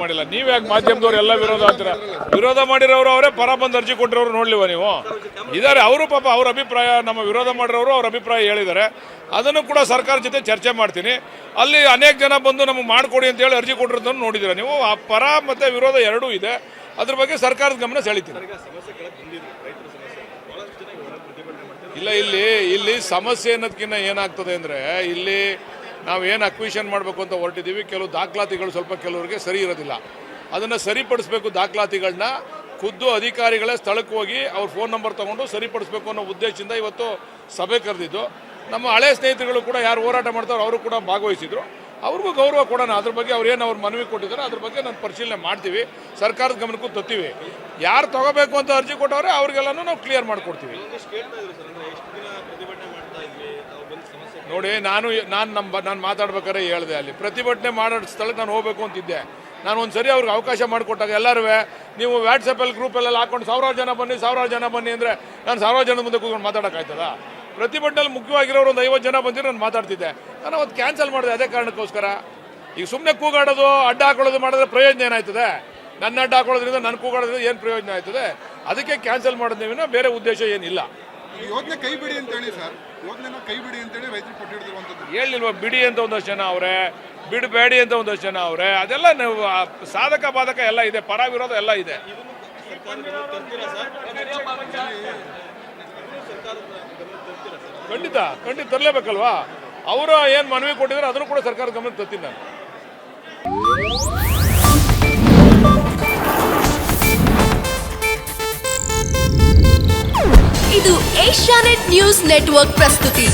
ಮಾಡಿಲ್ಲ. ನೀವ್ಯಾಕೆ ಮಾಧ್ಯಮದವ್ರು ಎಲ್ಲ ವಿರೋಧ ಅಂತೀರ? ವಿರೋಧ ಮಾಡಿರೋರು ಅವರೇ, ಪರ ಬಂದು ಅರ್ಜಿ ಕೊಟ್ಟಿರೋರು ನೋಡ್ಲಿವ ನೀವು? ಇದ್ದಾರೆ ಅವರು, ಪಾಪ ಅವ್ರ ಅಭಿಪ್ರಾಯ, ನಮ್ಮ ವಿರೋಧ ಮಾಡಿರೋರು ಅವ್ರ ಅಭಿಪ್ರಾಯ ಹೇಳಿದ್ದಾರೆ. ಅದನ್ನು ಕೂಡ ಸರ್ಕಾರ ಜೊತೆ ಚರ್ಚೆ ಮಾಡ್ತೀನಿ. ಅಲ್ಲಿ ಅನೇಕ ಜನ ಬಂದು ನಮಗೆ ಮಾಡಿಕೊಡಿ ಅಂತ ಹೇಳಿ ಅರ್ಜಿ ಕೊಟ್ಟಿರೋದನ್ನು ನೋಡಿದ್ದೀರಾ ನೀವು. ಆ ಪರ ಮತ್ತು ವಿರೋಧ ಎರಡೂ ಇದೆ. ಅದ್ರ ಬಗ್ಗೆ ಸರ್ಕಾರದ ಗಮನ ಸೆಳೀತೀನಿ. ಇಲ್ಲ, ಇಲ್ಲಿ ಸಮಸ್ಯೆ ಅನ್ನೋದಕ್ಕಿಂತ ಏನಾಗ್ತದೆ ಅಂದರೆ, ಇಲ್ಲಿ ನಾವೇನು ಅಕ್ವಿಷನ್ ಮಾಡಬೇಕು ಅಂತ ಹೊರಟಿದ್ದೀವಿ, ಕೆಲವು ದಾಖಲಾತಿಗಳು ಸ್ವಲ್ಪ ಕೆಲವರಿಗೆ ಸರಿ ಇರೋದಿಲ್ಲ. ಅದನ್ನು ಸರಿಪಡಿಸಬೇಕು. ದಾಖಲಾತಿಗಳನ್ನ ಖುದ್ದು ಅಧಿಕಾರಿಗಳೇ ಸ್ಥಳಕ್ಕೆ ಹೋಗಿ ಅವ್ರ ಫೋನ್ ನಂಬರ್ ತೊಗೊಂಡು ಸರಿಪಡಿಸಬೇಕು ಅನ್ನೋ ಉದ್ದೇಶದಿಂದ ಇವತ್ತು ಸಭೆ ಕರೆದಿದ್ದು. ನಮ್ಮ ಹಳೆ ಸ್ನೇಹಿತರುಗಳು ಕೂಡ ಯಾರು ಹೋರಾಟ ಮಾಡ್ತಾರೋ ಅವರು ಕೂಡ ಭಾಗವಹಿಸಿದ್ರು. ಅವ್ರಿಗೂ ಗೌರವ ಕೊಡೋಣ. ಅದ್ರ ಬಗ್ಗೆ ಅವ್ರು ಮನವಿ ಕೊಟ್ಟಿದ್ದಾರೆ, ಅದ್ರ ಬಗ್ಗೆ ನಾನು ಪರಿಶೀಲನೆ ಮಾಡ್ತೀವಿ, ಸರ್ಕಾರದ ಗಮನಕ್ಕೂ ತರ್ತೀವಿ. ಯಾರು ತಗೋಬೇಕು ಅಂತ ಅರ್ಜಿ ಕೊಟ್ಟವ್ರೆ ಅವ್ರಿಗೆಲ್ಲನೂ ನಾವು ಕ್ಲಿಯರ್ ಮಾಡಿಕೊಡ್ತೀವಿ. ನೋಡಿ, ನಾನು ಮಾತಾಡ್ಬೇಕಾದ್ರೆ ಹೇಳಿದೆ, ಅಲ್ಲಿ ಪ್ರತಿಭಟನೆ ಮಾಡೋ ಸ್ಥಳಕ್ಕೆ ನಾನು ಹೋಗಬೇಕು ಅಂತಿದ್ದೆ. ನಾನು ಒಂದು ಸರಿ ಅವ್ರಿಗೆ ಅವಕಾಶ ಮಾಡಿಕೊಟ್ಟಾಗ ಎಲ್ಲರೂ ನೀವು ವಾಟ್ಸಪ್ಪಲ್ಲಿ ಗ್ರೂಪಲ್ಲೆಲ್ಲ ಹಾಕೊಂಡು ಸಾವಿರಾರು ಜನ ಬನ್ನಿ ಅಂದರೆ ನಾನು ಸಾವಿರಾರು ಜನದ ಮುಂದೆ ಕೂತ್ಕೊಂಡು ಮಾತಾಡೋಕ್ಕಾಯ್ತದ? ಪ್ರತಿಭಟನೆಯಲ್ಲಿ ಮುಖ್ಯವಾಗಿರೋರು ಒಂದು 50 ಜನ ಬಂದಿರೋ ನಾನು ಮಾತಾಡ್ತಿದ್ದೆ. ನಾನು ಅವತ್ತು ಕ್ಯಾನ್ಸಲ್ ಮಾಡಿದೆ ಅದೇ ಕಾರಣಕ್ಕೋಸ್ಕರ. ಈಗ ಸುಮ್ಮನೆ ಕೂಗಾಡೋದು, ಅಡ್ಡ ಹಾಕೊಳ್ಳೋದು ಮಾಡಿದ್ರೆ ಪ್ರಯೋಜನ ಏನಾಯ್ತದೆ? ನನ್ನ ಅಡ್ಡ ಹಾಕೊಳ್ಳೋದ್ರಿಂದ ನನ್ನ ಕೂಗಾಡೋದ್ರಿಂದ ಏನು ಪ್ರಯೋಜನ ಆಯ್ತದೆ? ಅದಕ್ಕೆ ಕ್ಯಾನ್ಸಲ್ ಮಾಡೋದು, ಬೇರೆ ಉದ್ದೇಶ ಏನಿಲ್ಲ. ಯೋಜನೆ ಕೈ ಬಿಡಿ ಅಂತ ಹೇಳಿ ಸರ್, ಯೋಜನೆನ ಕೈ ಬಿಡಿ ಅಂತೇಳಿ ರೈತರು ಕೊಟ್ಟಿರ್ತಿರುವಂಥದ್ದು. ಹೇಳಿಲ್ವಾ? ಬಿಡಿ ಅಂತ ಒಂದಷ್ಟು ಜನ ಅವರೇ, ಬಿಡಬೇಡಿ ಅಂತ ಒಂದಷ್ಟು ಜನ ಅವರೇ. ಅದೆಲ್ಲ ನೀವು ಸಾಧಕ ಬಾಧಕ ಎಲ್ಲ ಇದೆ, ಪರ ವಿರೋಧ ಎಲ್ಲ ಇದೆ. ಖಂಡಿತ ತರಲೇಬೇಕಲ್ವಾ? ಅವರು ಏನು ಮನವಿ ಕೊಟ್ಟಿದ್ದಾರೆ ಅದನ್ನು ಕೂಡ ಸರ್ಕಾರದ ಗಮನಕ್ಕೆ ತರ್ತೀನಿ ನಾನು. ಇದು ಏಷ್ಯಾನೆಟ್ ನ್ಯೂಸ್ ನೆಟ್ವರ್ಕ್ ಪ್ರಸ್ತುತಿ.